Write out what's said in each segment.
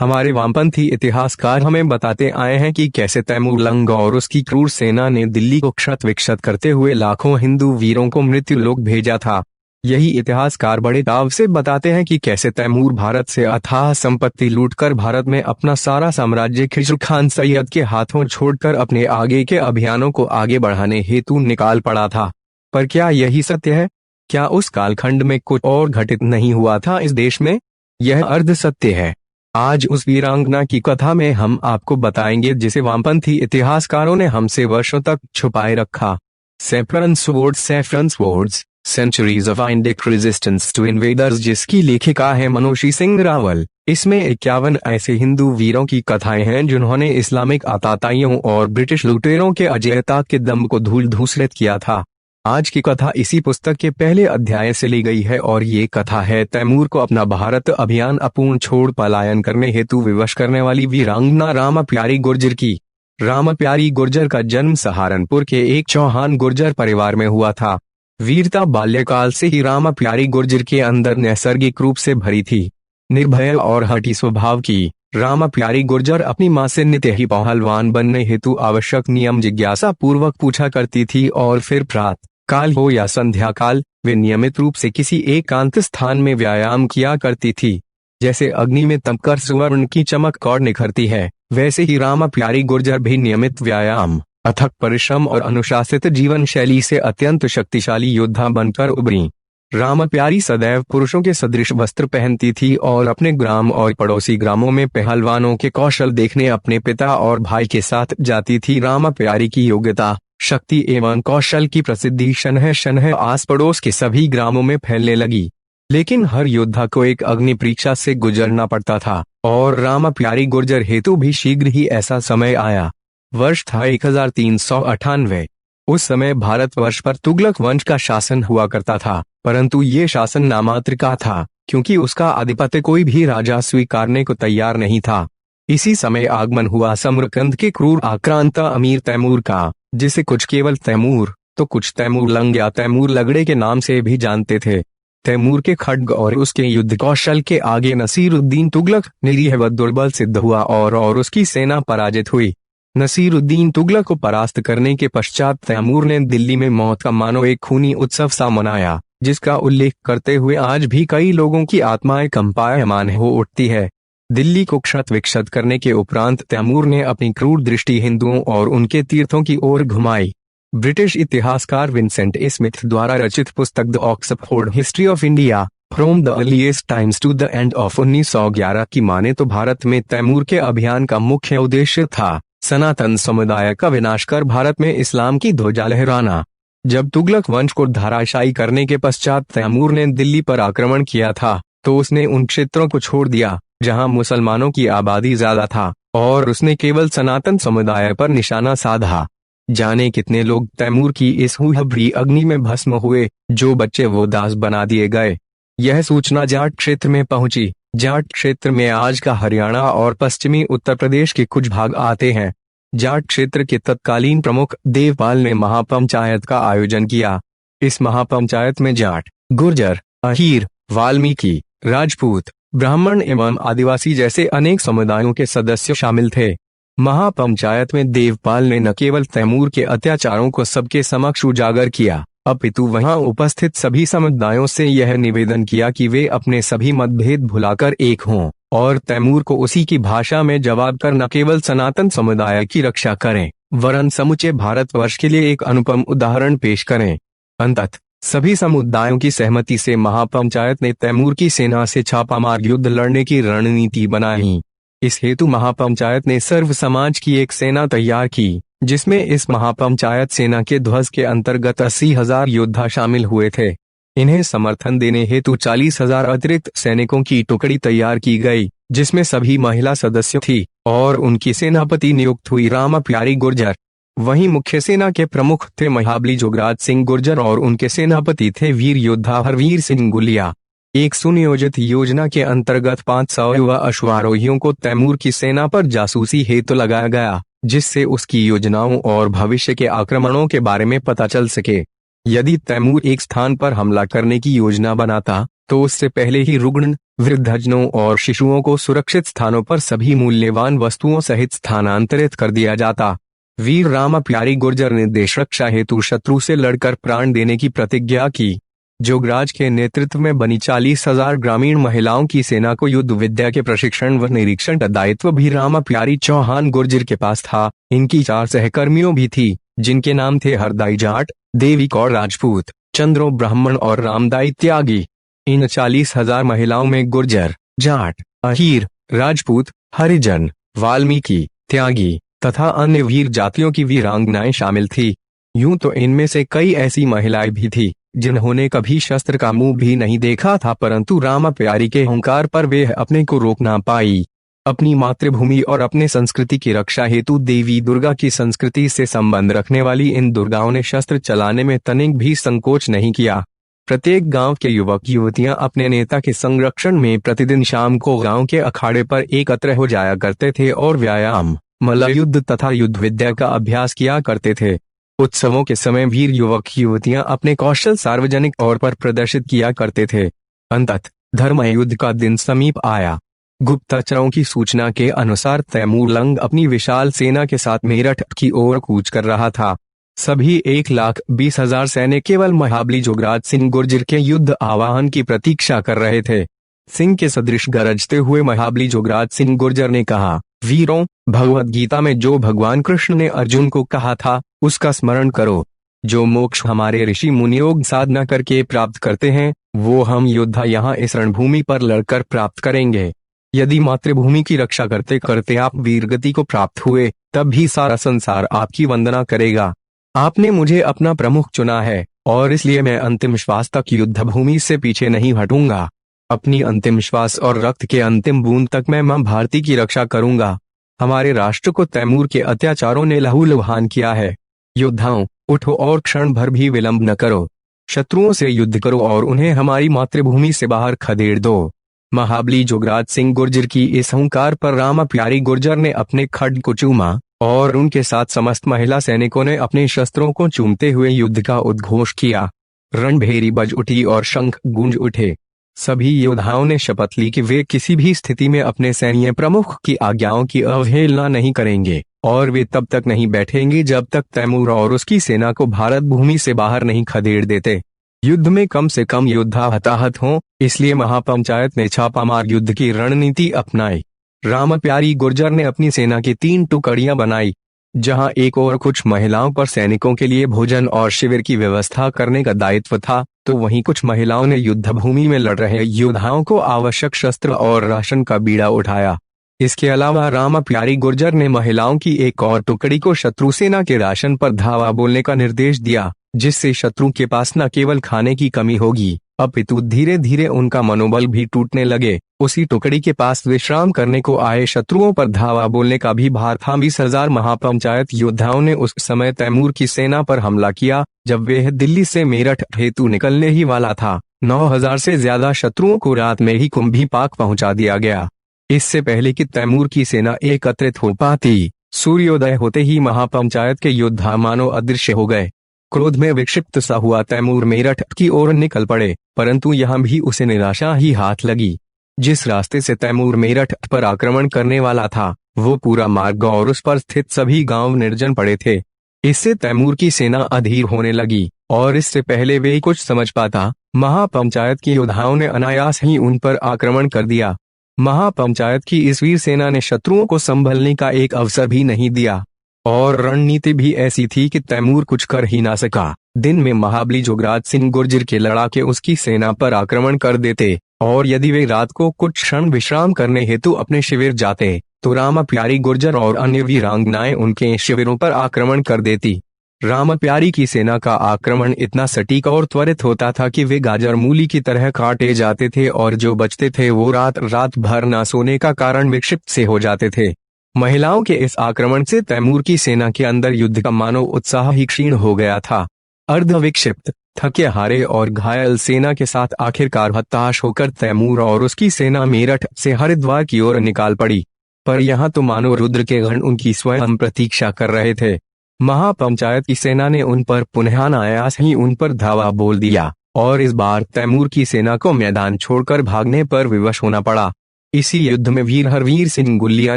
हमारे वामपंथी इतिहासकार हमें बताते आए हैं कि कैसे तैमूर लंग और उसकी क्रूर सेना ने दिल्ली को क्षत विक्षत करते हुए लाखों हिंदू वीरों को मृत्यु लोक भेजा था। यही इतिहासकार बड़े दाव से बताते हैं कि कैसे तैमूर भारत से अथाह संपत्ति लूटकर भारत में अपना सारा साम्राज्य खिजर खान सैयद के हाथों छोड़कर अपने आगे के अभियानों को आगे बढ़ाने हेतु निकाल पड़ा था। पर क्या यही सत्य है? क्या उस कालखंड में कुछ और घटित नहीं हुआ था इस देश में? यह अर्ध सत्य है। आज उस वीरांगना की कथा में हम आपको बताएंगे जिसे वामपंथी इतिहासकारों ने हमसे वर्षों तक छुपाए रखा। Saffron swords, centuries of Indic resistance to invaders, जिसकी लेखिका है मनोषी सिंह रावल। इसमें 51 ऐसे हिंदू वीरों की कथाएं हैं जिन्होंने इस्लामिक आतताइयों और ब्रिटिश लुटेरों के अजेयता के दम को धूल धूसरित किया था। आज की कथा इसी पुस्तक के पहले अध्याय से ली गई है और ये कथा है तैमूर को अपना भारत अभियान अपूर्ण छोड़ पलायन करने हेतु विवश करने वाली वीरांगना रामाप्यारी गुर्जर की। रामाप्यारी गुर्जर का जन्म सहारनपुर के एक चौहान गुर्जर परिवार में हुआ था। वीरता बाल्यकाल से ही रामाप्यारी गुर्जर के अंदर नैसर्गिक रूप से भरी थी। निर्भय और हठी स्वभाव की रामाप्यारी गुर्जर अपनी मां से नित्य ही पहलवान बनने हेतु आवश्यक नियम जिज्ञासा पूर्वक पूछा करती थी और फिर प्रातः काल हो या संध्या काल वे नियमित रूप से किसी एकांत स्थान में व्यायाम किया करती थी। जैसे अग्नि में तपकर स्वर्ण की चमक और निखरती है, वैसे ही रामाप्यारी गुर्जर भी नियमित व्यायाम, अथक परिश्रम और अनुशासित जीवन शैली से अत्यंत शक्तिशाली योद्धा बनकर उभरी। रामाप्यारी सदैव पुरुषों के सदृश वस्त्र पहनती थी और अपने ग्राम और पड़ोसी ग्रामों में पहलवानों के कौशल देखने अपने पिता और भाई के साथ जाती थी। रामाप्यारी की योग्यता, शक्ति एवं कौशल की प्रसिद्धि शनह शनह आस पड़ोस के सभी ग्रामों में फैलने लगी। लेकिन हर योद्धा को एक अग्नि परीक्षा से गुजरना पड़ता था और रामाप्यारी गुर्जर हेतु भी शीघ्र ही ऐसा समय आया। वर्ष था 1398। उस समय भारतवर्ष पर तुगलक वंश का शासन हुआ करता था, परंतु ये शासन नामात्र का था क्योंकि उसका आधिपत्य कोई भी राजा स्वीकारने को तैयार नहीं था। इसी समय आगमन हुआ समरकंद के क्रूर आक्रांता अमीर तैमूर का, जिसे कुछ केवल तैमूर तो कुछ तैमूर लंग या तैमूर लगड़े के नाम से भी जानते थे। तैमूर के खड्ग और उसके युद्ध कौशल के आगे नसीरुद्दीन तुगलक निरीह व दुर्बल सिद्ध हुआ और उसकी सेना पराजित हुई। नसीरुद्दीन तुगलक को परास्त करने के पश्चात तैमूर ने दिल्ली में मौत का मानो एक खूनी उत्सव सा मनाया, जिसका उल्लेख करते हुए आज भी कई लोगों की आत्माएं कंपायमान हो उठती है। दिल्ली को क्षत विक्षत करने के उपरांत तैमूर ने अपनी क्रूर दृष्टि हिंदुओं और उनके तीर्थों की ओर घुमाई। ब्रिटिश इतिहासकार विंसेंट ए स्मिथ द्वारा रचित पुस्तक the Oxford history of India from the earliest times to the end of 1911 की माने तो भारत में तैमूर के अभियान का मुख्य उद्देश्य था सनातन समुदाय का विनाश कर भारत में इस्लाम की ध्वजा लहराना। जब तुगलक वंश को धराशायी करने के पश्चात तैमूर ने दिल्ली पर आक्रमण किया था तो उसने उन क्षेत्रों को छोड़ दिया जहां मुसलमानों की आबादी ज्यादा था और उसने केवल सनातन समुदाय पर निशाना साधा। जाने कितने लोग तैमूर की इस हुहबरी अग्नि में भस्म हुए, जो बच्चे वो दास बना दिए गए। यह सूचना जाट क्षेत्र में पहुंची। जाट क्षेत्र में आज का हरियाणा और पश्चिमी उत्तर प्रदेश के कुछ भाग आते हैं। जाट क्षेत्र के तत्कालीन प्रमुख देवपाल ने महापंचायत का आयोजन किया। इस महापंचायत में जाट, गुर्जर, अहीर, वाल्मीकि, राजपूत, ब्राह्मण एवं आदिवासी जैसे अनेक समुदायों के सदस्य शामिल थे। महापंचायत में देवपाल ने न केवल तैमूर के अत्याचारों को सबके समक्ष उजागर किया, अपितु वहां उपस्थित सभी समुदायों से यह निवेदन किया कि वे अपने सभी मतभेद भुलाकर एक हों और तैमूर को उसी की भाषा में जवाब कर न केवल सनातन समुदाय की रक्षा करें, वरन समूचे भारतवर्ष के लिए एक अनुपम उदाहरण पेश करें। अंततः सभी समुदायों की सहमति से महापंचायत ने तैमूर की सेना से छापामार युद्ध लड़ने की रणनीति बनाई। इस हेतु महापंचायत ने सर्व समाज की एक सेना तैयार की, जिसमें इस महापंचायत सेना के ध्वज के अंतर्गत 80,000 योद्धा शामिल हुए थे। इन्हें समर्थन देने हेतु 40,000 अतिरिक्त सैनिकों की टुकड़ी तैयार की गई, जिसमें सभी महिला सदस्य थी और उनकी सेनापति नियुक्त हुई रामाप्यारी गुर्जर। वहीं मुख्य सेना के प्रमुख थे महाबली जोगराज सिंह गुर्जर और उनके सेनापति थे वीर योद्धा हरवीर सिंह गुलिया। एक सुनियोजित योजना के अंतर्गत 500 युवा अश्वारोहियों को तैमूर की सेना पर जासूसी हेतु लगाया गया, जिससे उसकी योजनाओं और भविष्य के आक्रमणों के बारे में पता चल सके। यदि तैमूर एक स्थान पर हमला करने की योजना बनाता तो उससे पहले ही रुग्ण, वृद्धजनों और शिशुओं को सुरक्षित स्थानों पर सभी मूल्यवान वस्तुओं सहित स्थानांतरित कर दिया जाता। वीर रामा प्यारी गुर्जर ने देश रक्षा हेतु शत्रु से लड़कर प्राण देने की प्रतिज्ञा की। जोगराज के नेतृत्व में बनी 40,000 ग्रामीण महिलाओं की सेना को युद्ध विद्या के प्रशिक्षण व निरीक्षण का दायित्व भी रामा प्यारी चौहान गुर्जर के पास था। इनकी 4 सहकर्मियों भी थी, जिनके नाम थे हरदाई जाट, देवी कौर राजपूत, चंद्रो ब्राह्मण और रामदाई त्यागी। इन 40,000 महिलाओं में गुर्जर, जाट, अहीर, राजपूत, हरिजन, वाल्मीकि, त्यागी तथा अन्य वीर जातियों की वीरांगनाएं शामिल थी। यूं तो इनमें से कई ऐसी महिलाएं भी थी जिन्होंने कभी शस्त्र का मुंह भी नहीं देखा था, परंतु रामा प्यारी के हुंकार पर वे अपने को रोक ना पाई। अपनी मातृभूमि और अपने संस्कृति की रक्षा हेतु देवी दुर्गा की संस्कृति से संबंध रखने वाली इन दुर्गाओं ने शस्त्र चलाने में तनिक भी संकोच नहीं किया। प्रत्येक गांव के युवक युवतियां अपने नेता के संरक्षण में प्रतिदिन शाम को गांव के अखाड़े पर एकत्र हो जाया करते थे और व्यायाम, मल्लयुद्ध तथा युद्ध विद्या का अभ्यास किया करते थे। उत्सवों के समय वीर युवक युवतियां अपने कौशल सार्वजनिक तौर पर प्रदर्शित किया करते थे। अंततः धर्म युद्ध का दिन समीप आया। गुप्तचरों की सूचना के अनुसार तैमूर लंग अपनी विशाल सेना के साथ मेरठ की ओर कूच कर रहा था। सभी 1,20,000 सैनिक केवल महाबली जोगराज सिंह गुर्जर के युद्ध आह्वान की प्रतीक्षा कर रहे थे। सिंह के सदृश गरजते हुए महाबली जोगराज सिंह गुर्जर ने कहा, वीरों, भगवत गीता में जो भगवान कृष्ण ने अर्जुन को कहा था उसका स्मरण करो। जो मोक्ष हमारे ऋषि मुनि योग साधना करके प्राप्त करते हैं, वो हम योद्धा यहाँ इस रणभूमि पर लड़कर प्राप्त करेंगे। यदि मातृभूमि की रक्षा करते करते आप वीरगति को प्राप्त हुए, तब भी सारा संसार आपकी वंदना करेगा। आपने मुझे अपना प्रमुख चुना है और इसलिए मैं अंतिम श्वास तक युद्ध भूमि से पीछे नहीं हटूंगा। अपनी अंतिम श्वास और रक्त के अंतिम बूंद तक मैं मां भारती की रक्षा करूंगा। हमारे राष्ट्र को तैमूर के अत्याचारों ने लहूलुहान किया है। योद्धाओं, उठो और क्षण भर भी विलंब न करो। शत्रुओं से युद्ध करो और उन्हें हमारी मातृभूमि से बाहर खदेड़ दो। महाबली जोगराज सिंह गुर्जर की इस हुंकार पर रामा प्यारी गुर्जर ने अपने खड्ग को चूमा और उनके साथ समस्त महिला सैनिकों ने अपने शस्त्रों को चूमते हुए युद्ध का उद्घोष किया। रणभेरी बज उठी और शंख गूंज उठे। सभी योद्धाओं ने शपथ ली कि वे किसी भी स्थिति में अपने सैन्य प्रमुख की आज्ञाओं की अवहेलना नहीं करेंगे और वे तब तक नहीं बैठेंगे जब तक तैमूर और उसकी सेना को भारत भूमि से बाहर नहीं खदेड़ देते। युद्ध में कम से कम योद्धा हताहत हों, इसलिए महापंचायत ने छापामार युद्ध की रणनीति अपनाई। रामा प्यारी गुर्जर ने अपनी सेना की 3 टुकड़ियां बनाई, जहां एक और कुछ महिलाओं पर सैनिकों के लिए भोजन और शिविर की व्यवस्था करने का दायित्व था, तो वहीं कुछ महिलाओं ने युद्ध भूमि में लड़ रहे योद्धाओं को आवश्यक शस्त्र और राशन का बीड़ा उठाया। इसके अलावा रामा प्यारी गुर्जर ने महिलाओं की एक और टुकड़ी को शत्रु सेना के राशन पर धावा बोलने का निर्देश दिया, जिससे शत्रु के पास न केवल खाने की कमी होगी, अपितु धीरे धीरे उनका मनोबल भी टूटने लगे। उसी टुकड़ी के पास विश्राम करने को आए शत्रुओं पर धावा बोलने का भी भार था। 20,000 महापंचायत योद्धाओं ने उस समय तैमूर की सेना पर हमला किया, जब वह दिल्ली से मेरठ हेतु निकलने ही वाला था। 9,000 से ज्यादा शत्रुओं को रात में ही कुंभीपाक पहुंचा दिया गया। इससे पहले कि तैमूर की सेना एकत्रित हो पाती, सूर्योदय होते ही महापंचायत के योद्धा मानो अदृश्य हो गए। क्रोध में विक्षिप्त सा हुआ तैमूर मेरठ की ओर निकल पड़े, परंतु यहाँ भी उसे निराशा ही हाथ लगी। जिस रास्ते से तैमूर मेरठ पर आक्रमण करने वाला था, वो पूरा मार्ग और उस पर स्थित सभी गांव निर्जन पड़े थे। इससे तैमूर की सेना अधीर होने लगी और इससे पहले वे कुछ समझ पाता, महापंचायत के योद्धाओं ने अनायास ही उन पर आक्रमण कर दिया। महापंचायत की इस वीर सेना ने शत्रुओं को संभलने का एक अवसर भी नहीं दिया और रणनीति भी ऐसी थी कि तैमूर कुछ कर ही ना सका। दिन में महाबली जोगराज सिंह गुर्जर के लड़ाके उसकी सेना पर आक्रमण कर देते और यदि वे रात को कुछ क्षण विश्राम करने हेतु अपने शिविर जाते, तो रामा प्यारी गुर्जर और अन्य वीरांगनाएं उनके शिविरों पर आक्रमण कर देती। रामा प्यारी की सेना का आक्रमण इतना सटीक और त्वरित होता था कि वे गाजर मूली की तरह काटे जाते थे और जो बचते थे वो रात भर ना सोने का कारण विक्षिप्त से हो जाते थे। महिलाओं के इस आक्रमण से तैमूर की सेना के अंदर युद्ध का मानो उत्साह ही क्षीण हो गया था। अर्धविक्षिप्त, थके हारे और घायल सेना के साथ आखिरकार हताश होकर तैमूर और उसकी सेना मेरठ से हरिद्वार की ओर निकाल पड़ी। पर यहाँ तो मानो रुद्र के गण उनकी स्वयं प्रतीक्षा कर रहे थे। महापंचायत की सेना ने उन पर पुनः अनायास ही उन पर धावा बोल दिया और इस बार तैमूर की सेना को मैदान छोड़कर भागने पर विवश होना पड़ा। इसी युद्ध में वीर हरवीर सिंह गुलिया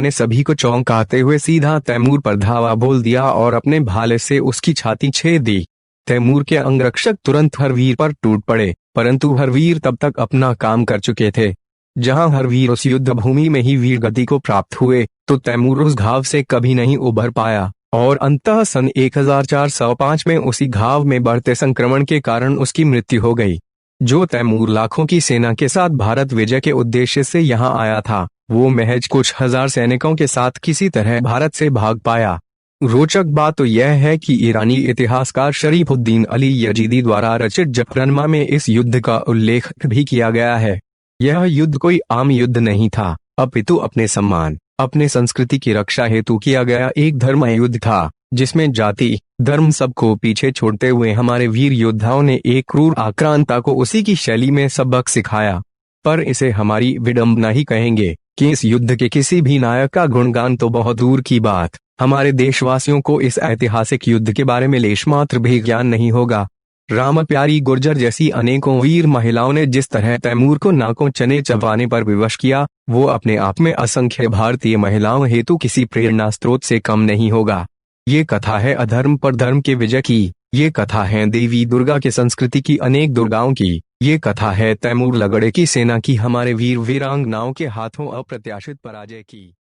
ने सभी को चौंकाते हुए सीधा तैमूर पर धावा बोल दिया और अपने भाले से उसकी छाती छेद दी। तैमूर के अंगरक्षक तुरंत हरवीर पर टूट पड़े, परंतु हरवीर तब तक अपना काम कर चुके थे। जहां हरवीर उस युद्ध भूमि में ही वीर गति को प्राप्त हुए, तो तैमूर उस घाव से कभी नहीं उभर पाया और अंततः सन 1405 में उसी घाव में बढ़ते संक्रमण के कारण उसकी मृत्यु हो गई। जो तैमूर लाखों की सेना के साथ भारत विजय के उद्देश्य से यहाँ आया था, वो महज कुछ हजार सैनिकों के साथ किसी तरह भारत से भाग पाया। रोचक बात तो यह है कि ईरानी इतिहासकार शरीफुद्दीन अली यजीदी द्वारा रचित जफरनमा में इस युद्ध का उल्लेख भी किया गया है। यह युद्ध कोई आम युद्ध नहीं था, अपितु अपने सम्मान, अपने संस्कृति की रक्षा हेतु किया गया एक धर्म युद्ध था, जिसमें जाति धर्म सबको पीछे छोड़ते हुए हमारे वीर योद्धाओं ने एक क्रूर आक्रांता को उसी की शैली में सबक सिखाया। पर इसे हमारी विडंबना ही कहेंगे कि इस युद्ध के किसी भी नायक का गुणगान तो बहुत दूर की बात, हमारे देशवासियों को इस ऐतिहासिक युद्ध के बारे में लेशमात्र भी ज्ञान नहीं होगा। रामप्यारी गुर्जर जैसी अनेकों वीर महिलाओं ने जिस तरह तैमूर को नाकों चने चबाने पर विवश किया, वो अपने आप में असंख्य भारतीय महिलाओं हेतु किसी प्रेरणा स्रोत से कम नहीं होगा। ये कथा है अधर्म पर धर्म के विजय की। ये कथा है देवी दुर्गा के संस्कृति की अनेक दुर्गाओं की। ये कथा है तैमूर लगड़े की सेना की हमारे वीर वीरांगनाओं के हाथों अप्रत्याशित पराजय की।